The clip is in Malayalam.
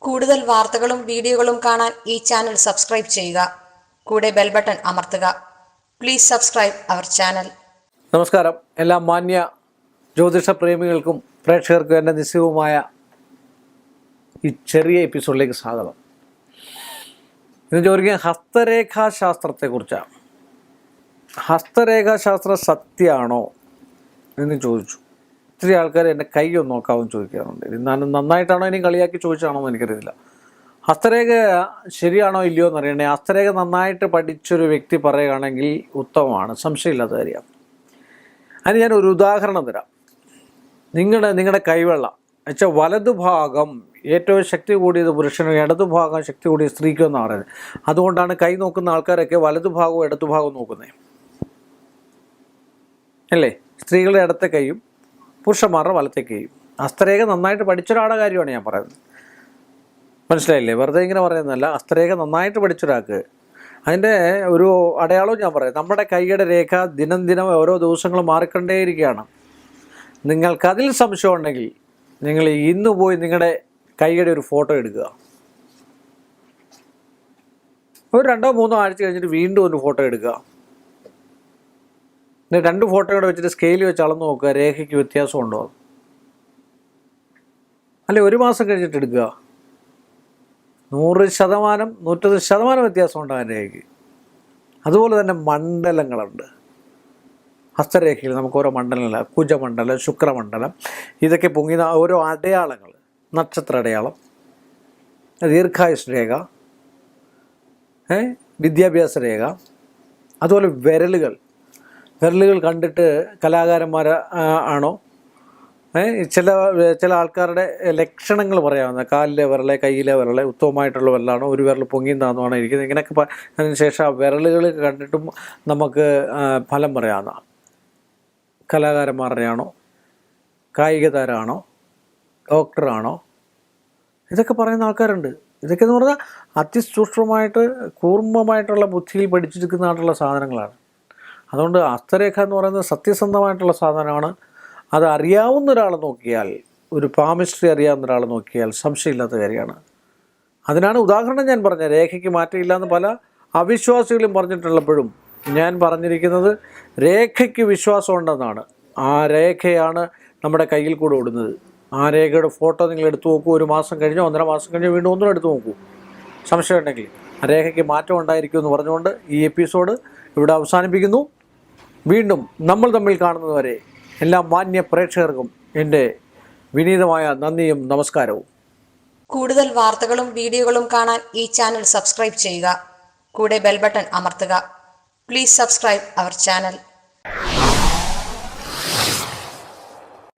കൂടുതൽ വാർത്തകളും വീഡിയോകളും കാണാൻ ഈ ചാനൽ സബ്സ്ക്രൈബ് ചെയ്യുക. കൂടെ ബെൽ ബട്ടൺ അമർത്തുക. Please subscribe our channel. നമസ്കാരം. എല്ലാ മാന്യ ജ്യോതിഷ പ്രേമികൾക്കും പ്രേക്ഷകർക്കും എൻ്റെ നിസ്സീവമായ ഈ ചെറിയ എപ്പിസോഡിലേക്ക് സ്വാഗതം. ഇന്ന് ചോദിക്കുക ഹസ്തരേഖാശാസ്ത്രത്തെക്കുറിച്ചാണ്. ഹസ്തരേഖാശാസ്ത്രം സത്യമാണോ എന്ന് ചോദിച്ചു. ഒത്തിരി ആൾക്കാർ എൻ്റെ കൈ ഒന്ന് നോക്കാമെന്ന് ചോദിക്കാറുണ്ട്. ഞാൻ നന്നായിട്ടാണോ ഇനി കളിയാക്കി ചോദിച്ചാണോ എന്ന് എനിക്കറിയില്ല. ഹസ്തരേഖ ശരിയാണോ ഇല്ലയോ എന്നറിയണേ. ഹസ്തരേഖ നന്നായിട്ട് പഠിച്ചൊരു വ്യക്തി പറയുകയാണെങ്കിൽ ഉത്തമമാണ്, സംശയമില്ലാത്ത കാര്യമാണ്. അതിന് ഞാനൊരു ഉദാഹരണം തരാം. നിങ്ങളുടെ കൈവെള്ള വെച്ചാൽ വലതുഭാഗം ഏറ്റവും ശക്തി കൂടിയത് പുരുഷനും ഇടതുഭാഗം ശക്തി കൂടിയത് സ്ത്രീക്കും എന്നാണ് പറയുന്നത്. അതുകൊണ്ടാണ് കൈ നോക്കുന്ന ആൾക്കാരൊക്കെ വലതുഭാഗവും ഇടതുഭാഗവും നോക്കുന്നത് അല്ലേ. സ്ത്രീകളുടെ ഇടത്തെ കൈയും പുരുഷന്മാരുടെ വലത്തെ കൈയും. ഹസ്തരേഖ നന്നായിട്ട് പഠിച്ചൊരാളുടെ കാര്യമാണ് ഞാൻ പറയുന്നത്. മനസ്സിലായില്ലേ? വെറുതെ ഇങ്ങനെ പറയുന്നതല്ല. ഹസ്തരേഖ നന്നായിട്ട് പഠിച്ചൊരാൾക്ക് അതിൻ്റെ ഒരു അടയാളവും ഞാൻ പറയാം. നമ്മുടെ കൈയുടെ രേഖ ദിനം ദിനം ഓരോ ദിവസങ്ങളും മാറിക്കൊണ്ടേയിരിക്കുകയാണ്. നിങ്ങൾക്കതിൽ സംശയം ഉണ്ടെങ്കിൽ നിങ്ങൾ ഇന്ന് പോയി നിങ്ങളുടെ കൈയുടെ ഒരു ഫോട്ടോ എടുക്കുക. ഒരു 2-3 ആഴ്ച കഴിഞ്ഞിട്ട് വീണ്ടും ഒരു ഫോട്ടോ എടുക്കുക. പിന്നെ 2 ഫോട്ടോ കൂടെ വെച്ചിട്ട് സ്കെയിൽ വെച്ച് അളന്ന് നോക്കുക, രേഖയ്ക്ക് വ്യത്യാസമുണ്ടോ. അല്ലെ 1 മാസം കഴിഞ്ഞിട്ട് എടുക്കുക. 100%, 120% വ്യത്യാസം ഉണ്ടാകും രേഖയ്ക്ക്. അതുപോലെ തന്നെ മണ്ഡലങ്ങളുണ്ട് ഹസ്തരേഖയിൽ. നമുക്ക് ഓരോ മണ്ഡലങ്ങൾ, കുജമണ്ഡലം, ശുക്രമണ്ഡലം, ഇതൊക്കെ പൊങ്ങുന്ന ഓരോ അടയാളങ്ങൾ. നക്ഷത്ര അടയാളം, ദീർഘായുസ് രേഖ, വിദ്യാഭ്യാസ രേഖ, അതുപോലെ വിരലുകൾ കണ്ടിട്ട് കലാകാരന്മാർ ആണോ, ചില ആൾക്കാരുടെ ലക്ഷണങ്ങൾ പറയാവുന്ന കാലിലെ വിരലെ, കയ്യിലെ വിരലെ ഉത്തമമായിട്ടുള്ള വിരലാണോ, ഒരു വിരൽ പൊങ്ങിയെന്നാണോ ഇരിക്കുന്നത്. ഇങ്ങനെയൊക്കെ അതിനുശേഷം ആ വിരലുകൾ കണ്ടിട്ടും നമുക്ക് ഫലം പറയാവുന്ന കലാകാരന്മാരുടെയാണോ, കായിക താരമാണോ, ഡോക്ടറാണോ, ഇതൊക്കെ പറയുന്ന ആൾക്കാരുണ്ട്. ഇതൊക്കെ എന്ന് പറഞ്ഞാൽ അതിസൂക്ഷ്മമായിട്ട് കൂർമ്മമായിട്ടുള്ള ബുദ്ധിയിൽ പഠിച്ചെടുക്കുന്നതായിട്ടുള്ള സാധനങ്ങളാണ്. അതുകൊണ്ട് ഹസ്തരേഖ എന്ന് പറയുന്നത് സത്യസന്ധമായിട്ടുള്ള സാധനമാണ്. അത് അറിയാവുന്ന ഒരാൾ നോക്കിയാൽ, ഒരു പാമിസ്ട്രി അറിയാവുന്ന ഒരാൾ നോക്കിയാൽ സംശയമില്ലാത്ത കാര്യമാണ്. അതിനാണ് ഉദാഹരണം ഞാൻ പറഞ്ഞത്. രേഖയ്ക്ക് മാറ്റമില്ല എന്ന് പല അവിശ്വാസികളും പറഞ്ഞിട്ടുള്ളപ്പോഴും ഞാൻ പറഞ്ഞിരിക്കുന്നത് രേഖയ്ക്ക് വിശ്വാസം ഉണ്ടെന്നാണ്. ആ രേഖയാണ് നമ്മുടെ കയ്യിൽ കൂടെ ഓടുന്നത്. ആ രേഖയുടെ ഫോട്ടോ നിങ്ങൾ എടുത്തു നോക്കൂ. 1 മാസം കഴിഞ്ഞോ 1.5 മാസം കഴിഞ്ഞോ വീണ്ടും ഒന്നും എടുത്തു നോക്കൂ. സംശയം ഉണ്ടെങ്കിൽ ആ രേഖയ്ക്ക് മാറ്റം ഉണ്ടായിരിക്കും എന്ന് പറഞ്ഞുകൊണ്ട് ഈ എപ്പിസോഡ് ഇവിടെ അവസാനിപ്പിക്കുന്നു. വീണ്ടും നമ്മൾ തമ്മിൽ കാണുന്നതുവരെ എല്ലാ മാന്യ പ്രേക്ഷകർക്കും എൻ്റെ വിനീതമായ നന്ദിയും നമസ്കാരവും. കൂടുതൽ വാർത്തകളും വീഡിയോകളും കാണാൻ ഈ ചാനൽ സബ്സ്ക്രൈബ് ചെയ്യുക. കൂടെ ബെൽ ബട്ടൺ അമർത്തുക. Please subscribe our channel.